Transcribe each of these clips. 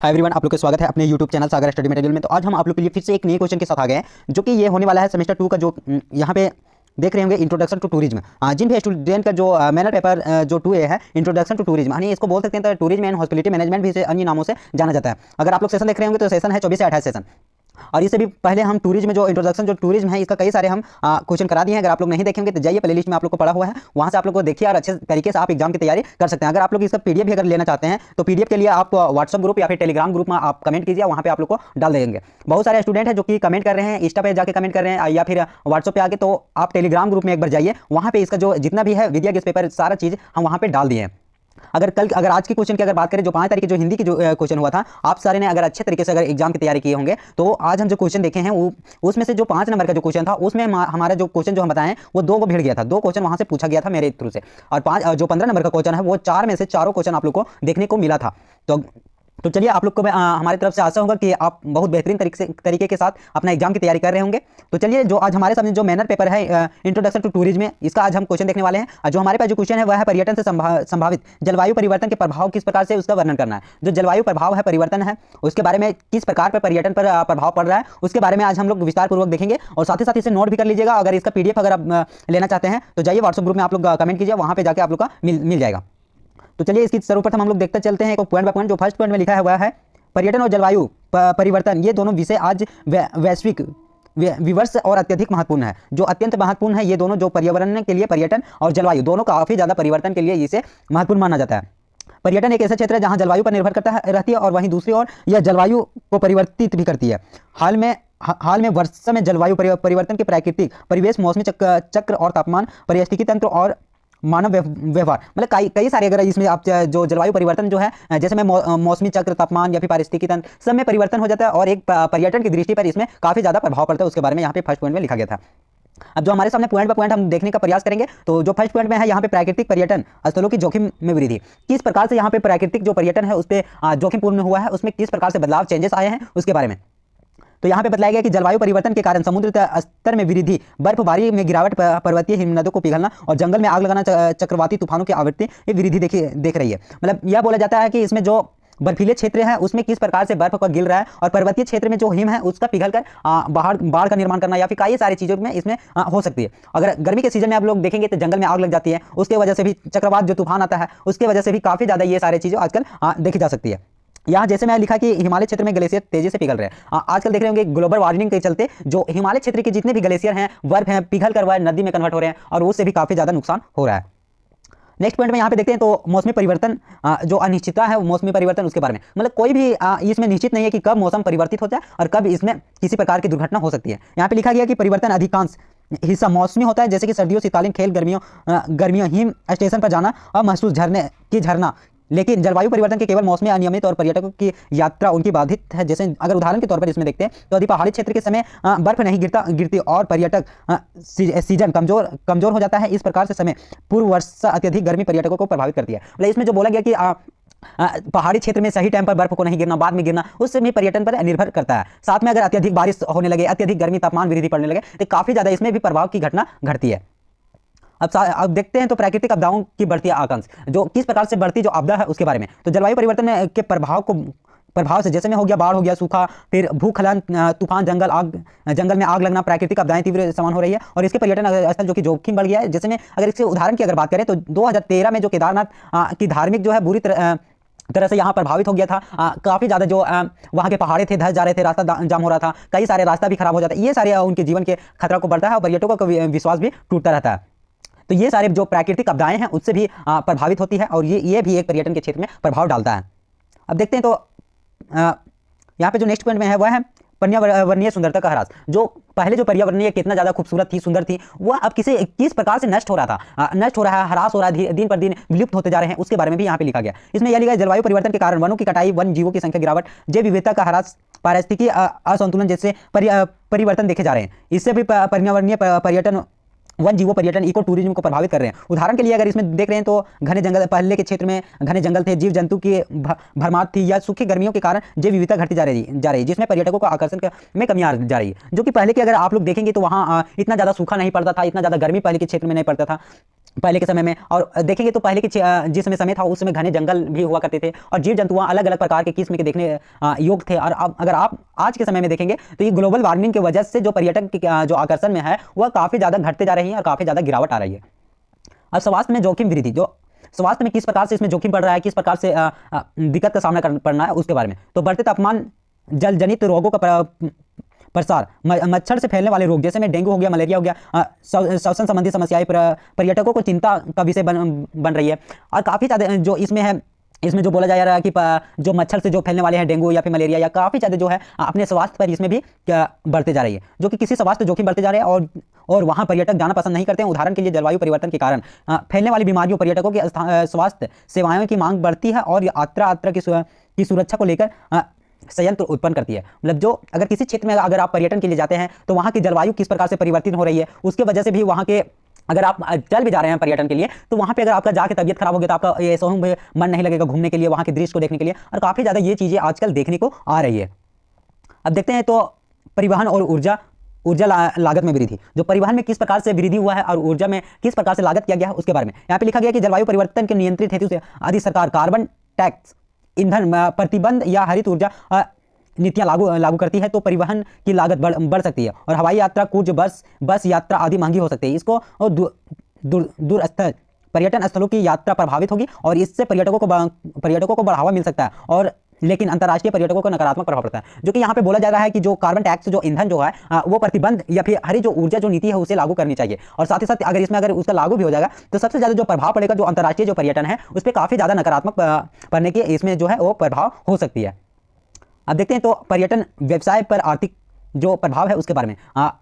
Hi everyone, आप लोग का स्वागत है अपने यूट्यूब चैनल सागर स्टडी मटेरियल में। तो आज हम आप लोग के लिए फिर से एक नए क्वेश्चन के साथ आ गए हैं, जो कि ये होने वाला है सेमेस्टर 2 का, जो यहाँ पे देख रहे होंगे इंट्रोडक्शन टू टूरिज्म। जिन भी स्टूडेंट का जो मैनर पेपर जो 2A है, इंट्रोडक्शन टू टूरिज्म, यानी इसको बोल सकते हैं तो टूरिज्म एंड हॉस्पिटलिटी मैनेजमेंट भी इसे अन्य नामों से जाना जाता है। अगर आप लोग सेशन देख रहे होंगे तो सेशन है 24 से 28 सेशन, और इससे भी पहले हम टूरिज्म में जो इंट्रोडक्शन जो टूरिज्म है इसका कई सारे हम क्वेश्चन करा दिए हैं। अगर आप लोग नहीं देखेंगे तो जाइए, प्लेलिस्ट में आप लोग को पड़ा हुआ है, वहाँ से आप लोग को देखिए और अच्छे तरीके से आप एग्जाम की तैयारी कर सकते हैं। अगर आप लोग इसका पीडीएफ भी अगर लेना चाहते हैं तो पीडीएफ के लिए आप व्हाट्सअप ग्रुप या फिर टेलीग्राम ग्रुप में आप कमेंट कीजिए, वहाँ पे आप लोग को डाल देंगे। बहुत सारे स्टूडेंट हैं जो कि कमेंट कर रहे हैं, इंस्टा पे जाके कमेंट कर रहे हैं या फिर व्हाट्सअप पे आके, तो आप टेलीग्राम ग्रुप में एक बार जाइए, वहाँ पे इसका जो जितना भी है विद्या गेस्ट पेपर सारा चीज़ हम वहाँ पे डाल दिए हैं। अगर आज के क्वेश्चन की अगर बात करें, जो 5 तारीख की जो हिंदी की जो क्वेश्चन हुआ था, आप सारे ने अगर अच्छे तरीके से अगर एग्जाम की तैयारी किए होंगे तो आज हम जो क्वेश्चन देखे हैं उसमें से जो 5 नंबर का जो क्वेश्चन था उसमें हमारा जो क्वेश्चन जो हम बताएं वो 2 को भिड़ गया था। 2 क्वेश्चन वहां से पूछा गया था मेरे थ्रू से, और जो 15 नंबर का क्वेश्चन है वो 4 में से चारों क्वेश्चन आप लोग को देखने को मिला था। तो चलिए, आप लोग को हमारी तरफ से आशा होगा कि आप बहुत बेहतरीन तरीके के साथ अपना एग्जाम की तैयारी कर रहे होंगे। तो चलिए, जो आज हमारे सामने जो मैनर पेपर है इंट्रोडक्शन टू टूरिज्म में, इसका आज हम क्वेश्चन देखने वाले हैं। और जो हमारे पास जो क्वेश्चन है वह है पर्यटन से संभावित जलवायु परिवर्तन के प्रभाव किस प्रकार से उसका वर्णन करना है। जो जलवायु प्रभाव है, परिवर्तन है, उसके बारे में किस प्रकार पर पर्यटन पर प्रभाव पड़ रहा है, उसके बारे में आज हम लोग विस्तार पूर्वक देखेंगे। और साथ ही साथ इसे नोट भी कर लीजिएगा। अगर इसका पीडीएफ अगर आप लेना चाहते हैं तो जाइए व्हाट्सएप ग्रुप में आप लोग कमेंट कीजिए, वहाँ पे जाके आप लोग का मिल जाएगा। तो चलिए, इसकी सर्वप्रथम हम लोग देखते चलते हैं पॉइंट बाय पॉइंट। जो फर्स्ट पॉइंट में लिखा है वह है पर्यटन और जलवायु परिवर्तन, ये दोनों विषय आज वैश्विक विवर्ष और अत्यधिक महत्वपूर्ण है। जो अत्यंत महत्वपूर्ण है, ये दोनों जो पर्यावरण के लिए पर्यटन और जलवायु दोनों काफ़ी ज़्यादा परिवर्तन के लिए इसे महत्वपूर्ण माना जाता है। पर्यटन एक ऐसा क्षेत्र है जहाँ जलवायु पर निर्भर रहती है, और वहीं दूसरी ओर यह जलवायु को परिवर्तित भी करती है। हाल में वर्ष में जलवायु परिवर्तन के प्राकृतिक परिवेश, मौसमी चक्र और तापमान, पारिस्थितिकी तंत्र और मानव व्यवहार, मतलब कई सारे, अगर इसमें आप जो जलवायु परिवर्तन जो है, जैसे में मौसमी चक्र, तापमान या फिर पारिस्थितिकी तंत्र, सब में परिवर्तन हो जाता है और एक पर्यटन की दृष्टि पर इसमें काफ़ी ज़्यादा प्रभाव पड़ता है। उसके बारे में यहाँ पे फर्स्ट पॉइंट में लिखा गया था। अब जो हमारे सामने पॉइंट बाय पॉइंट हम देखने का प्रयास करेंगे, तो जो फर्स्ट पॉइंट में है यहाँ पे प्राकृतिक पर्यटन स्थलों की जोखिम में वृद्धि, किस प्रकार से यहाँ पे प्राकृतिक जो पर्यटन है उस पर जोखिमपूर्ण हुआ है, उसमें किस प्रकार से बदलाव चेंजेस आए हैं उसके बारे में। तो यहाँ पे बताया गया कि जलवायु परिवर्तन के कारण समुद्र स्तर में वृद्धि, बर्फबारी में गिरावट, पर्वतीय हिमनदों को पिघलना और जंगल में आग लगाना, चक्रवाती तूफानों की आवृत्ति ये वृद्धि देख रही है। मतलब यह बोला जाता है कि इसमें जो बर्फीले क्षेत्र है उसमें किस प्रकार से बर्फ का गिर रहा है, और पर्वतीय क्षेत्र में जो हिम है उसका पिघलकर बाढ़ का निर्माण करना या फिर कई सारी चीज़ों में इसमें हो सकती है। अगर गर्मी के सीजन में आप लोग देखेंगे तो जंगल में आग लग जाती है, उसके वजह से भी चक्रवात जो तूफान आता है उसके वजह से भी काफ़ी ज़्यादा ये सारी चीज़ें आजकल देखी जा सकती है। यहाँ जैसे मैं लिखा कि हिमालय क्षेत्र में ग्लेशियर तेजी से पिघल रहे हैं। आजकल देख रहे होंगे ग्लोबल वार्मिंग के चलते जो हिमालय क्षेत्र के जितने भी ग्लेशियर हैं, बर्फ हैं, पिघल कर वह नदी में कन्वर्ट हो रहे हैं, और उससे भी काफ़ी ज़्यादा नुकसान हो रहा है। नेक्स्ट पॉइंट में यहाँ पे देखते हैं तो मौसमी परिवर्तन, जो अनिश्चितता है मौसमी परिवर्तन उसके बारे में, मतलब कोई भी इसमें निश्चित नहीं है कि कब मौसम परिवर्तित हो जाए और कब इसमें किसी प्रकार की दुर्घटना हो सकती है। यहाँ पे लिखा गया कि परिवर्तन अधिकांश हिस्सा मौसमी होता है, जैसे कि सर्दियों, शीतकालीन खेल, गर्मियों हिम स्टेशन पर जाना और महसूस झरना। लेकिन जलवायु परिवर्तन के केवल मौसमी अनियमित और पर्यटकों की यात्रा उनकी बाधित है। जैसे अगर उदाहरण के तौर पर इसमें देखते हैं तो यदि पहाड़ी क्षेत्र के समय बर्फ नहीं गिरती और पर्यटक सीजन कमजोर हो जाता है, इस प्रकार से समय पूर्व वर्षा अत्यधिक गर्मी पर्यटकों को प्रभावित करती है। मतलब इसमें जो बोला गया कि पहाड़ी क्षेत्र में सही टाइम पर बर्फ को नहीं गिरना, बाद में गिरना, उससे भी पर्यटन पर निर्भर करता है। साथ में अगर अत्यधिक बारिश होने लगे, अत्यधिक गर्मी, तापमान वृद्धि पड़ने लगे, तो काफ़ी ज़्यादा इसमें भी प्रभाव की घटना घटती है। अब देखते हैं तो प्राकृतिक आपदाओं की बढ़ती आकांक्षा, जो किस प्रकार से बढ़ती जो आपदा है उसके बारे में। तो जलवायु परिवर्तन के प्रभाव से जैसे में हो गया बाढ़, हो गया सूखा, फिर भूस्खलन, तूफान, जंगल में आग लगना, प्राकृतिक आपदाएं तीव्र समान हो रही है, और इसके पर्यटन स्थल जो कि जोखिम बढ़ गया है। जैसे में अगर इसके उदाहरण की अगर बात करें तो 2013 में जो केदारनाथ की धार्मिक जो है बुरी तरह से यहाँ प्रभावित हो गया था। काफ़ी ज़्यादा जो वहाँ के पहाड़े थे, धस जा रहे थे, रास्ता जाम हो रहा था, कई सारे रास्ता भी खराब हो जाता है। ये सारे उनके जीवन के खतरा को बढ़ता है और पर्यटकों का विश्वास भी टूटता रहता है। तो ये सारे जो प्राकृतिक आपदाएं हैं उससे भी प्रभावित होती है, और ये भी एक पर्यटन के क्षेत्र में प्रभाव डालता है। अब देखते हैं तो यहाँ पे जो नेक्स्ट पॉइंट में है वह है पर्यावरणीय सुंदरता का ह्रास। जो पहले जो पर्यावरणीय कितना ज़्यादा खूबसूरत थी, सुंदर थी, वह अब किस प्रकार से नष्ट हो रहा था, नष्ट हो रहा है, ह्रास हो रहा है, दिन पर दिन विलुप्त होते जा रहे हैं, उसके बारे में भी यहाँ पे लिखा गया। इसमें यह लिखा है जलवायु परिवर्तन के कारण वनों की कटाई, वन जीवों की संख्या गिरावट, जैव विविधता का ह्रास, पारिस्थितिकी असंतुलन जैसे परिवर्तन देखे जा रहे हैं। इससे भी पर्यावरणीय पर्यटन वन जीवो पर्यटन इको टूरिज्म को प्रभावित कर रहे हैं। उदाहरण के लिए अगर इसमें देख रहे हैं तो घने जंगल, पहले के क्षेत्र में घने जंगल थे, जीव जंतु की भरमार थी, या सूखी गर्मियों के कारण जैव विविधता घटती जा रही, जिसमें पर्यटकों को आकर्षण में कमी आ जा रही है। जो कि पहले के अगर आप लोग देखेंगे तो वहाँ इतना ज़्यादा सूखा नहीं पड़ता था, इतना ज़्यादा गर्मी पहले के क्षेत्र में नहीं पड़ता था पहले के समय में। और देखेंगे तो पहले के जिस समय था उस समय घने जंगल भी हुआ करते थे और जीव जंतु अलग अलग प्रकार के किस्म के देखने योग थे। और अब अगर आप आज के समय में देखेंगे तो ये ग्लोबल वार्मिंग की वजह से जो पर्यटन की जो आकर्षण में है वह काफ़ी ज़्यादा घटते जा रही है और काफ़ी ज़्यादा गिरावट आ रही है। अब स्वास्थ्य में जोखिम वृद्धि, जो स्वास्थ्य में किस प्रकार से इसमें जोखिम बढ़ रहा है, किस प्रकार से दिक्कत का सामना करना है उसके बारे में। तो बढ़ते तापमान, जल जनित रोगों का प्रसार, मच्छर से फैलने वाले रोग जैसे में डेंगू हो गया, मलेरिया हो गया, श्वसन संबंधी समस्याएं पर्यटकों को चिंता का विषय बन रही है। और काफ़ी ज़्यादा जो इसमें है, इसमें जो बोला जा रहा है कि जो मच्छर से जो फैलने वाले हैं डेंगू या फिर मलेरिया, या काफ़ी ज़्यादा जो है अपने स्वास्थ्य पर इसमें भी बढ़ते जा रही है, जो कि किसी स्वास्थ्य जोखिम बढ़ते जा रहे हैं और वहाँ पर्यटक जाना पसंद नहीं करते हैं। उदाहरण के लिए जलवायु परिवर्तन के कारण फैलने वाली बीमारियों, पर्यटकों की स्वास्थ्य सेवाओं की मांग बढ़ती है और यात्रा की सुरक्षा को लेकर संयंत्र उत्पन्न करती है। मतलब जो अगर किसी क्षेत्र में अगर आप पर्यटन के लिए जाते हैं तो वहाँ की जलवायु किस प्रकार से परिवर्तित हो रही है, उसके वजह से भी वहाँ के अगर आप चल भी जा रहे हैं पर्यटन के लिए तो वहाँ पे अगर आपका जाके तबियत खराब हो गई तो आपका ये सोहम में मन नहीं लगेगा घूमने के लिए, वहाँ के दृश्य को देखने के लिए। और काफ़ी ज़्यादा ये चीज़ें आजकल देखने को आ रही है। अब देखते हैं तो परिवहन और ऊर्जा लागत में वृद्धि, जो परिवहन में किस प्रकार से वृद्धि हुआ है और ऊर्जा में किस प्रकार से लागत किया गया है उसके बारे में यहाँ पे लिखा गया कि जलवायु परिवर्तन के नियंत्रित हेतु से आदि सरकार कार्बन टैक्स, ईंधन प्रतिबंध या हरित ऊर्जा नीतियां लागू करती है तो परिवहन की लागत बढ़ सकती है और हवाई यात्रा, क्रूज बस यात्रा आदि महंगी हो सकती है। इसको दूर स्तर पर्यटन स्थलों की यात्रा प्रभावित होगी और इससे पर्यटकों को बढ़ावा मिल सकता है, और लेकिन अंतर्राष्ट्रीय पर्यटकों को नकारात्मक प्रभाव पड़ता है। जो कि यहाँ पे बोला जा रहा है कि जो कार्बन टैक्स, जो ईंधन जो है वो प्रतिबंध या फिर हरी जो ऊर्जा जो नीति है उसे लागू करनी चाहिए। और साथ ही साथ अगर इसमें अगर उसका लागू भी हो जाएगा तो सबसे ज़्यादा जो प्रभाव पड़ेगा जो अंतर्राष्ट्रीय जो पर्यटन है उस पर काफ़ी ज़्यादा नकारात्मक पड़ने की इसमें जो है वो प्रभाव हो सकती है। अब देखते हैं तो पर्यटन व्यवसाय पर आर्थिक जो प्रभाव है उसके बारे में।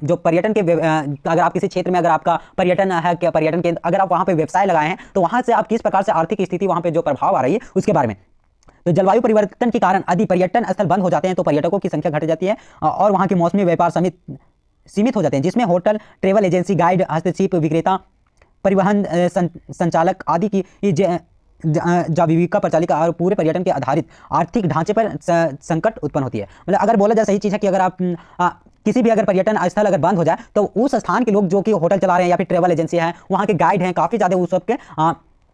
जो पर्यटन के अगर आप किसी क्षेत्र में अगर आपका पर्यटन है, क्या पर्यटन के अगर आप वहाँ पे व्यवसाय लगाए हैं तो वहाँ से आप किस प्रकार से आर्थिक स्थिति वहाँ पे जो प्रभाव आ रही है उसके बारे में। तो जलवायु परिवर्तन के कारण यदि पर्यटन स्थल बंद हो जाते हैं तो पर्यटकों की संख्या घट जाती है और वहाँ के मौसमी व्यापार सीमित हो जाते हैं, जिसमें होटल, ट्रेवल एजेंसी, गाइड, हस्तशिल्प विक्रेता, परिवहन संचालक आदि की जाविका प्रचालिका और पूरे पर्यटन के आधारित आर्थिक ढांचे पर संकट उत्पन्न होती है। मतलब अगर बोला जाए सही चीज़ है कि अगर आप किसी भी अगर पर्यटन स्थल अगर बंद हो जाए तो उस स्थान के लोग जो कि होटल चला रहे हैं या फिर ट्रेवल एजेंसी हैं, वहाँ के गाइड हैं, काफ़ी ज़्यादा उस सबके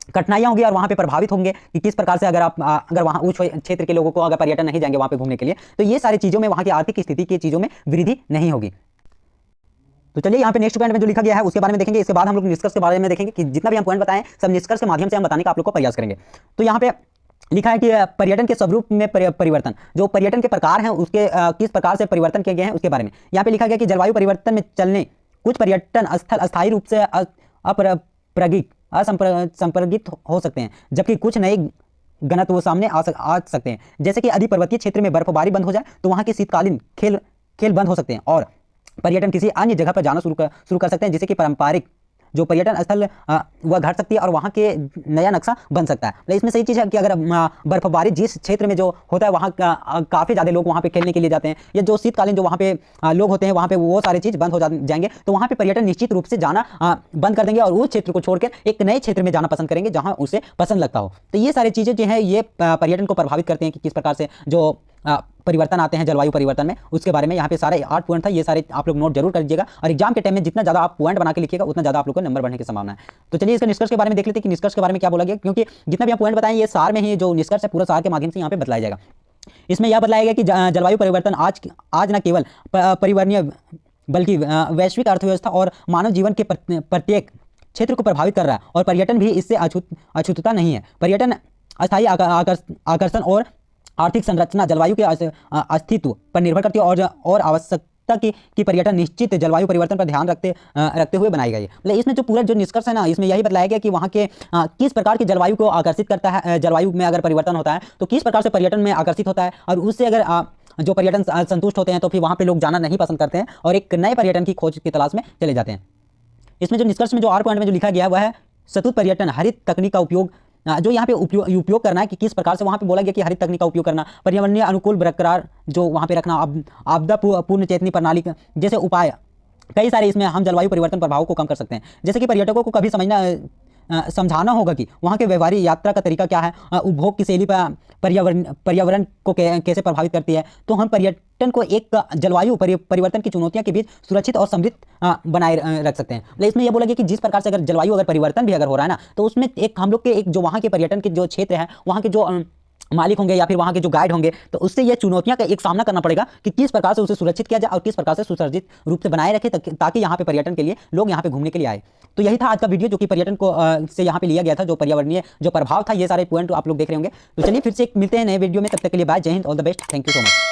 कठिनाइयाँ होंगी और वहाँ पे प्रभावित होंगे कि किस प्रकार से अगर वहाँ उस क्षेत्र के लोगों को अगर पर्यटन नहीं जाएंगे वहाँ पे घूमने के लिए तो ये सारी चीज़ों में वहाँ की आर्थिक स्थिति की चीज़ों में वृद्धि नहीं होगी। तो चलिए यहाँ पे नेक्स्ट पॉइंट में जो लिखा गया है उसके बारे में देखेंगे। इसके बाद हम लोग निष्कर्ष के बारे में देखेंगे कि जितना भी हम पॉइंट बताएं सब निष्कर्ष के माध्यम से हम बताने का आप लोग को प्रयास करेंगे। तो यहाँ पे लिखा है कि पर्यटन के स्वरूप में परिवर्तन, जो पर्यटन के प्रकार हैं उसके किस प्रकार से परिवर्तन किए गए हैं उसके बारे में। यहाँ पे लिखा गया कि जलवायु परिवर्तन में चलने कुछ पर्यटन स्थल अस्थायी रूप से असंप्रगित हो सकते हैं, जबकि कुछ नए घनत्व सामने आ सकते हैं। जैसे कि यदि पर्वतीय क्षेत्र में बर्फबारी बंद हो जाए तो वहाँ के शीतकालीन खेल बंद हो सकते हैं और पर्यटन किसी अन्य जगह पर जाना शुरू कर सकते हैं, जिससे कि पारंपरिक जो पर्यटन स्थल वह घट सकती है और वहाँ के नया नक्शा बन सकता है। तो इसमें सही चीज़ है कि अगर बर्फबारी जिस क्षेत्र में जो होता है वहाँ काफ़ी ज़्यादा लोग वहाँ पे खेलने के लिए जाते हैं, या जो शीतकालीन जो वहाँ पे लोग होते हैं वहाँ पे वो सारी चीज़ बंद हो जाएंगे तो वहाँ पे पर्यटन निश्चित रूप से जाना बंद कर देंगे और उस क्षेत्र को छोड़कर एक नए क्षेत्र में जाना पसंद करेंगे जहाँ उसे पसंद लगता हो। तो ये सारी चीज़ें जो है ये पर्यटन को प्रभावित करते हैं कि किस प्रकार से जो परिवर्तन आते हैं जलवायु परिवर्तन में, उसके बारे में यहाँ पे सारे 8 पॉइंट था। ये सारे आप लोग नोट जरूर कर लीजिएगा और एग्जाम के टाइम में जितना ज़्यादा आप पॉइंट बना के लिखिएगा उतना ज़्यादा आप लोग को नंबर बढ़ने की संभावना है। तो चलिए इसके निष्कर्ष के बारे में देख लेते हैं कि निष्कर्ष के बारे में क्या बोला गया, क्योंकि जितना भी हम पॉइंट बताएं ये सार में ही जो निष्कर्ष है पूरा सार के माध्यम से यहाँ पे बताया जाएगा। इसमें यह बताया गया कि जलवायु परिवर्तन आज न केवल पर्यावरणीय बल्कि वैश्विक अर्थव्यवस्था और मानव जीवन के प्रत्येक क्षेत्र को प्रभावित कर रहा है और पर्यटन भी इससे अछूता नहीं है। पर्यटन अस्थायी आकर्षण और आर्थिक संरचना जलवायु के अस्तित्व पर निर्भर करती है और आवश्यकता की पर्यटन निश्चित जलवायु परिवर्तन पर ध्यान रखते हुए बनाई गई है। मतलब इसमें जो पूरा जो निष्कर्ष है ना, इसमें यही बताया गया कि वहाँ के किस प्रकार की जलवायु को आकर्षित करता है, जलवायु में अगर परिवर्तन होता है तो किस प्रकार से पर्यटन में आकर्षित होता है और उससे अगर जो पर्यटन संतुष्ट होते हैं तो फिर वहाँ पे लोग जाना नहीं पसंद करते हैं और एक नए पर्यटन की खोज की तलाश में चले जाते हैं। इसमें जो निष्कर्ष में जो 8 पॉइंट में जो लिखा गया वह है सतत पर्यटन, हरित तकनीक का उपयोग, जो यहाँ पे उपयोग करना है कि किस प्रकार से वहाँ पे बोला गया कि हरित तकनीक का उपयोग करना, पर्यावरणीय अनुकूल बरकरार जो वहाँ पे रखना, आपदा पूर्ण चेतनी प्रणाली जैसे उपाय कई सारे इसमें हम जलवायु परिवर्तन प्रभाव को कम कर सकते हैं। जैसे कि पर्यटकों को कभी समझाना होगा कि वहाँ के व्यवहारिक यात्रा का तरीका क्या है, उपभोग की शैली पर पर्यावरण को कैसे प्रभावित करती है। तो हम पर्यटन को एक जलवायु परिवर्तन की चुनौतियों के बीच सुरक्षित और समृद्ध बनाए रख सकते हैं। लेकिन इसमें यह बोला गया कि जिस प्रकार से अगर जलवायु अगर परिवर्तन भी अगर हो रहा है ना, तो उसमें एक हम लोग के एक जो वहाँ के पर्यटन के जो क्षेत्र है, वहाँ के जो मालिक होंगे या फिर वहाँ के जो गाइड होंगे, तो उससे ये चुनौतियां का एक सामना करना पड़ेगा कि किस प्रकार से उसे सुरक्षित किया जाए और किस प्रकार से सुसज्जित रूप से बनाए रखे, ताकि यहाँ पे पर्यटन के लिए लोग यहाँ पे घूमने के लिए आए। तो यही था आज का वीडियो, जो कि पर्यटन को से यहाँ पे लिया गया था, जो पर्यावरणीय जो प्रभाव था, ये सारे पॉइंट आप लोग देख रहे होंगे। तो चलिए फिर से मिलते हैं नए वीडियो में, तब तक के लिए बाय, जय Hind, all the best, thank you so much.